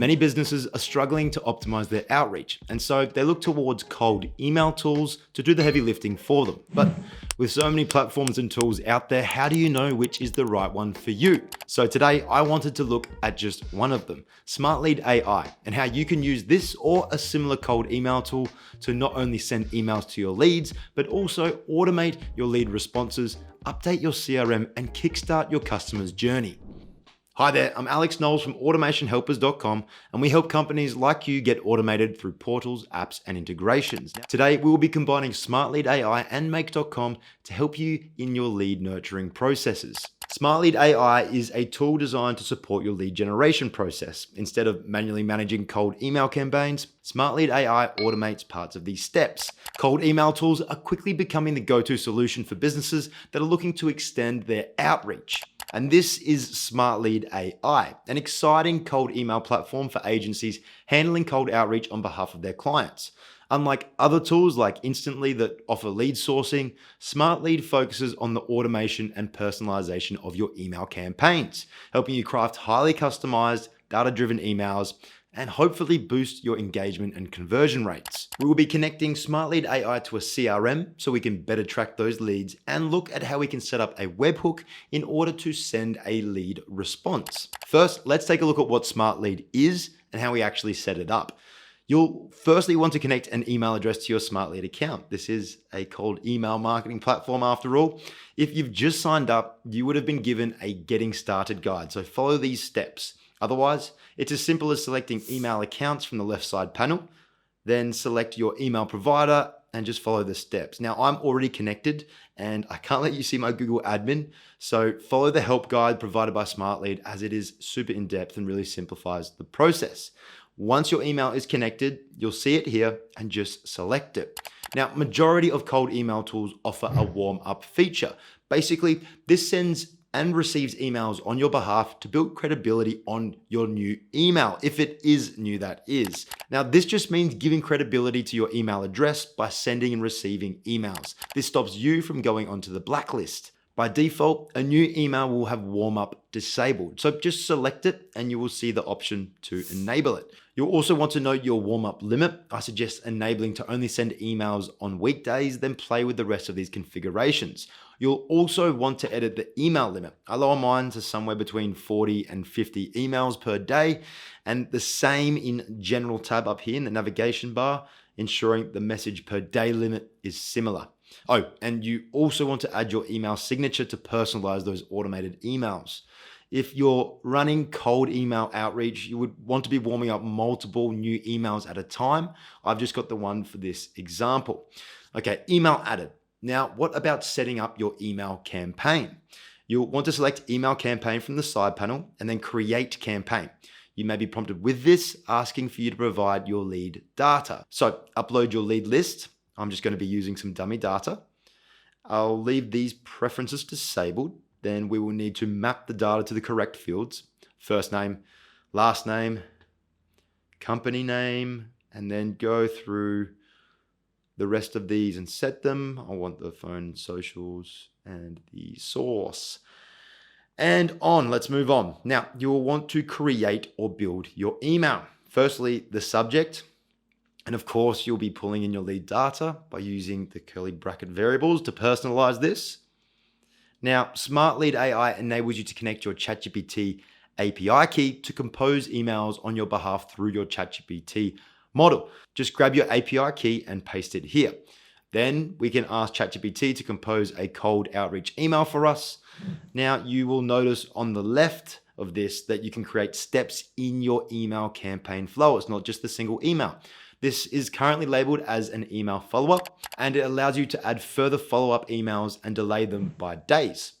Many businesses are struggling to optimize their outreach, and so they look towards cold email tools to do the heavy lifting for them. But with so many platforms and tools out there, how do you know which is the right one for you? So today I wanted to look at just one of them, SmartLead AI, and how you can use this or a similar cold email tool to not only send emails to your leads, but also automate your lead responses, update your CRM, and kickstart your customer's journey. Hi there, I'm Alex Knowles from automationhelpers.com, and we help companies like you get automated through portals, apps, and integrations. Today, we will be combining SmartLead AI and Make.com to help you in your lead nurturing processes. SmartLead AI is a tool designed to support your lead generation process. Instead of manually managing cold email campaigns, SmartLead AI automates parts of these steps. Cold email tools are quickly becoming the go-to solution for businesses that are looking to extend their outreach. And this is SmartLead AI, an exciting cold email platform for agencies handling cold outreach on behalf of their clients. Unlike other tools like Instantly that offer lead sourcing, SmartLead focuses on the automation and personalization of your email campaigns, helping you craft highly customized, data-driven emails and hopefully boost your engagement and conversion rates. We will be connecting SmartLead AI to a CRM so we can better track those leads and look at how we can set up a webhook in order to send a lead response. First, let's take a look at what SmartLead is and how we actually set it up. You'll firstly want to connect an email address to your SmartLead account. This is a cold email marketing platform after all. If you've just signed up, you would have been given a getting started guide, so follow these steps. Otherwise, it's as simple as selecting email accounts from the left side panel, then select your email provider and just follow the steps. Now, I'm already connected and I can't let you see my Google admin, so follow the help guide provided by SmartLead as it is super in-depth and really simplifies the process. Once your email is connected, you'll see it here and just select it. Now, majority of cold email tools offer a Warmup feature. Basically, this sends and receives emails on your behalf to build credibility on your new email, if it is new, that is. Now, this just means giving credibility to your email address by sending and receiving emails. This stops you from going onto the blacklist. By default, a new email will have Warmup disabled. So just select it and you will see the option to enable it. You'll also want to know your Warmup limit. I suggest enabling to only send emails on weekdays, then play with the rest of these configurations. You'll also want to edit the email limit. I lower mine to somewhere between 40 and 50 emails per day, and the same in General tab up here in the navigation bar, ensuring the message per day limit is similar. Oh, and you also want to add your email signature to personalize those automated emails. If you're running cold email outreach, you would want to be warming up multiple new emails at a time. I've just got the one for this example. Okay, email added. Now, what about setting up your email campaign? You'll want to select email campaign from the side panel and then create campaign. You may be prompted with this, asking for you to provide your lead data. So upload your lead list. I'm just going to be using some dummy data. I'll leave these preferences disabled. Then we will need to map the data to the correct fields. First name, last name, company name, and then go through the rest of these and set them. I want the phone, socials, and the source. And let's move on. Now, you will want to create or build your email. Firstly, the subject. And of course, you'll be pulling in your lead data by using the curly bracket variables to personalize this. Now, SmartLead AI enables you to connect your ChatGPT API key to compose emails on your behalf through your ChatGPT model. Just grab your API key and paste it here. Then we can ask ChatGPT to compose a cold outreach email for us. Now, you will notice on the left of this that you can create steps in your email campaign flow. It's not just a single email. This is currently labeled as an email follow-up, and it allows you to add further follow-up emails and delay them by days.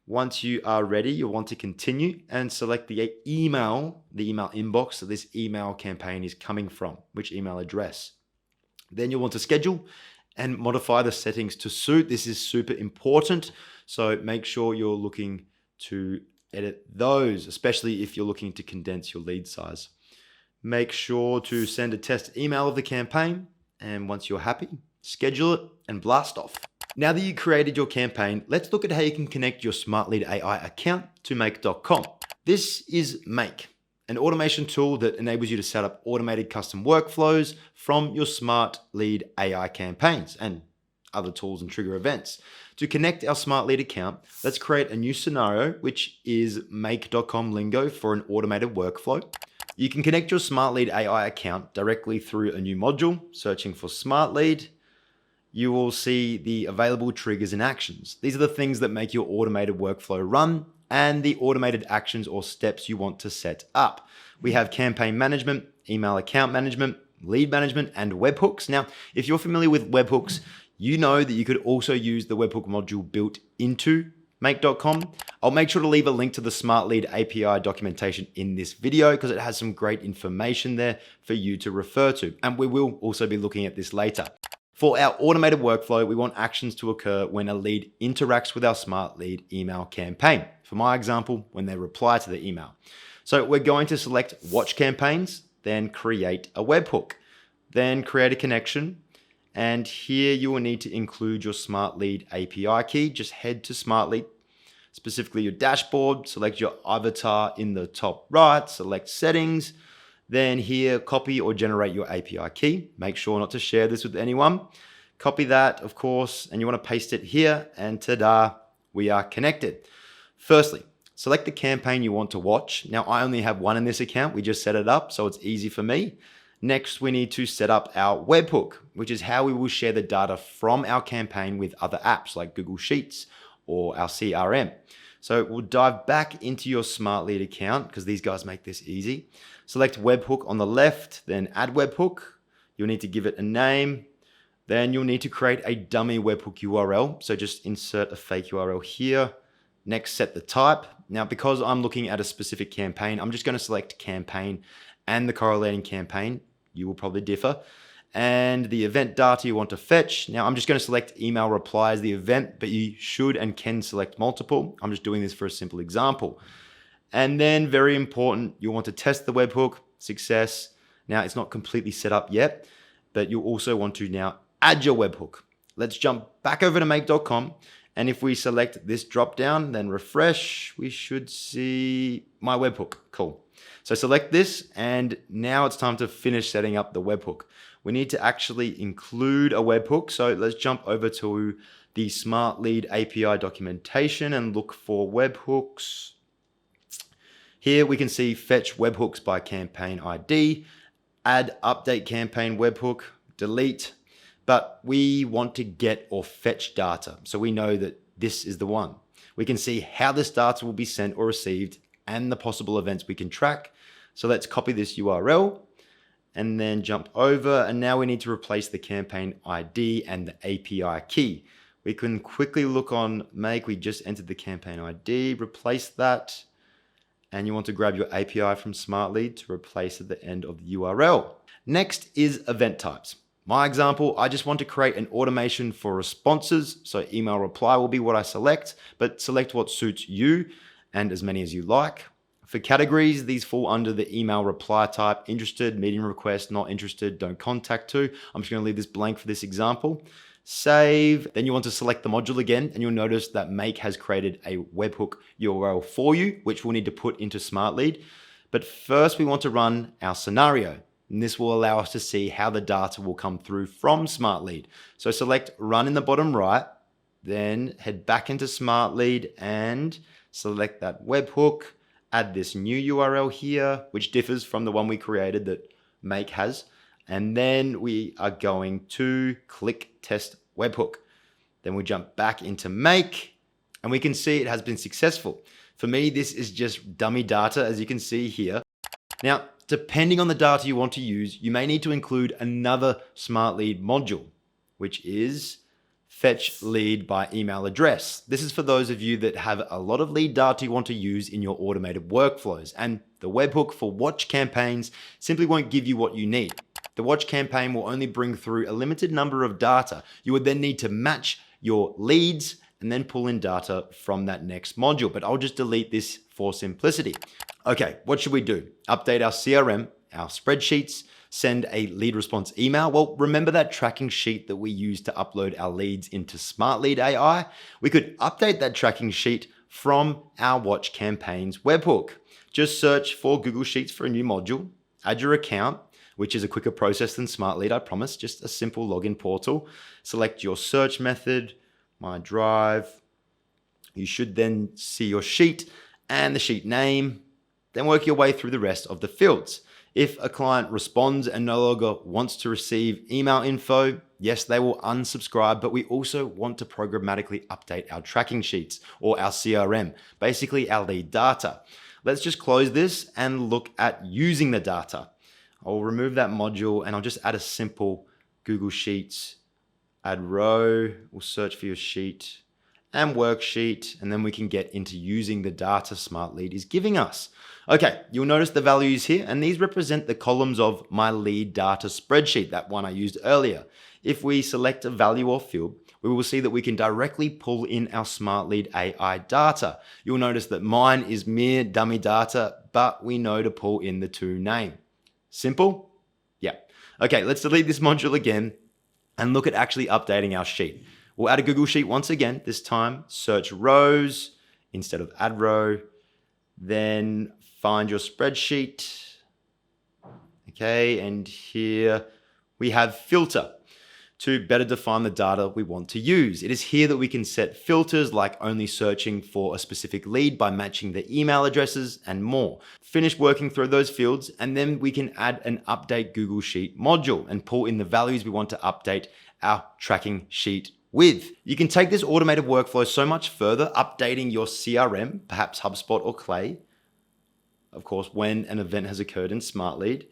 Once you are ready, you'll want to continue and select the email inbox that this email campaign is coming from, which email address. Then you'll want to schedule and modify the settings to suit. This is super important, so make sure you're looking to edit those, especially if you're looking to condense your lead size. Make sure to send a test email of the campaign, and once you're happy, schedule it and blast off. Now that you created your campaign, let's look at how you can connect your SmartLead AI account to Make.com. This is Make. an automation tool that enables you to set up automated custom workflows from your SmartLead AI campaigns and other tools and trigger events. To connect our SmartLead account, let's create a new scenario, which is make.com lingo for an automated workflow. You can connect your SmartLead AI account directly through a new module, searching for SmartLead. You will see the available triggers and actions. These are the things that make your automated workflow run and the automated actions or steps you want to set up. We have campaign management, email account management, lead management, and webhooks. Now, if you're familiar with webhooks, you know that you could also use the webhook module built into make.com. I'll make sure to leave a link to the SmartLead API documentation in this video because it has some great information there for you to refer to. And we will also be looking at this later. For our automated workflow, we want actions to occur when a lead interacts with our SmartLead email campaign. For my example, when they reply to the email. So we're going to select watch campaigns, then create a webhook, then create a connection. And here you will need to include your SmartLead API key. Just head to SmartLead, specifically your dashboard, select your avatar in the top right, select settings, then here copy or generate your API key. Make sure not to share this with anyone. Copy that, of course, and you want to paste it here, and ta-da, we are connected. Firstly, select the campaign you want to watch. Now I only have one in this account. We just set it up, so it's easy for me. Next, we need to set up our webhook, which is how we will share the data from our campaign with other apps like Google Sheets or our CRM. So we'll dive back into your SmartLead account because these guys make this easy. Select webhook on the left, then add webhook. You'll need to give it a name. Then you'll need to create a dummy webhook URL. So just insert a fake URL here. Next, set the type. Now, because I'm looking at a specific campaign, I'm just going to select campaign and the correlating campaign. You will probably differ. And the event data you want to fetch. Now I'm just going to select email reply as the event, but you should and can select multiple. I'm just doing this for a simple example. And then very important, you want to test the webhook, success. Now it's not completely set up yet, but you also want to now add your webhook. Let's jump back over to make.com. And if we select this drop down, then refresh, we should see my webhook. Cool. So select this, and now it's time to finish setting up the webhook. We need to actually include a webhook. So let's jump over to the SmartLead API documentation and look for webhooks. Here we can see fetch webhooks by campaign ID, add update campaign webhook, delete, but we want to get or fetch data. So we know that this is the one. We can see how this data will be sent or received and the possible events we can track. So let's copy this URL and then jump over. And now we need to replace the campaign ID and the API key. We can quickly look on Make. We just entered the campaign ID, replace that. And you want to grab your API from SmartLead to replace at the end of the URL. Next is event types. My example, I just want to create an automation for responses. So email reply will be what I select, but select what suits you and as many as you like. For categories, these fall under the email reply type: interested, meeting request, not interested, don't contact to. I'm just going to leave this blank for this example. Save. Then you want to select the module again, and you'll notice that Make has created a webhook URL for you, which we'll need to put into SmartLead. But first we want to run our scenario, and this will allow us to see how the data will come through from SmartLead. So select run in the bottom right, then head back into SmartLead and select that webhook. Add this new URL here, which differs from the one we created that Make has. And then we are going to click test webhook. Then we jump back into Make and we can see it has been successful. For me, this is just dummy data, as you can see here. Now, depending on the data you want to use, you may need to include another SmartLead module, which is fetch lead by email address. This is for those of you that have a lot of lead data you want to use in your automated workflows. And the webhook for watch campaigns simply won't give you what you need. The watch campaign will only bring through a limited number of data. You would then need to match your leads and then pull in data from that next module. But I'll just delete this for simplicity. Okay, what should we do? Update our CRM, our spreadsheets, send a lead response email. Well, remember that tracking sheet that we used to upload our leads into SmartLead AI? We could update that tracking sheet from our watch campaigns webhook. Just search for Google Sheets for a new module, add your account, which is a quicker process than SmartLead, I promise, just a simple login portal. Select your search method, My Drive. You should then see your sheet and the sheet name, then work your way through the rest of the fields. If a client responds and no longer wants to receive email info, yes, they will unsubscribe, but we also want to programmatically update our tracking sheets or our CRM, basically our lead data. Let's just close this and look at using the data. I'll remove that module and I'll just add a simple Google Sheets, add row, we'll search for your sheet and worksheet, and then we can get into using the data SmartLead is giving us. Okay, you'll notice the values here, and these represent the columns of my lead data spreadsheet, that one I used earlier. If we select a value or field, we will see that we can directly pull in our SmartLead AI data. You'll notice that mine is mere dummy data, but we know to pull in the to name. Simple? Yeah. Okay, let's delete this module again and look at actually updating our sheet. We'll add a Google Sheet once again, this time search rows instead of add row, then find your spreadsheet. Okay, and here we have filter to better define the data we want to use. It is here that we can set filters like only searching for a specific lead by matching the email addresses and more. Finish working through those fields and then we can add an update Google Sheet module and pull in the values we want to update our tracking sheet with. You can take this automated workflow so much further, updating your CRM, perhaps HubSpot or Clay, of course, when an event has occurred in SmartLead.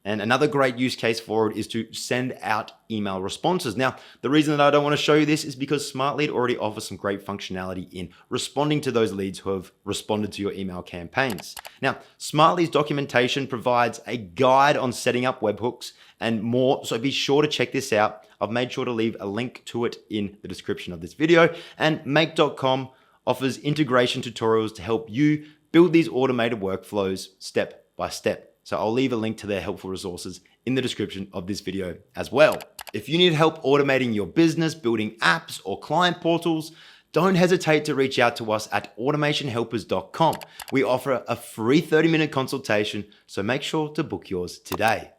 And another great use case for it is to send out email responses. Now, the reason that I don't want to show you this is because SmartLead already offers some great functionality in responding to those leads who have responded to your email campaigns. Now, SmartLead's documentation provides a guide on setting up webhooks and more, so be sure to check this out. I've made sure to leave a link to it in the description of this video. And Make.com offers integration tutorials to help you build these automated workflows step by step. So I'll leave a link to their helpful resources in the description of this video as well. If you need help automating your business, building apps or client portals, don't hesitate to reach out to us at automationhelpers.com. We offer a free 30-minute consultation, so make sure to book yours today.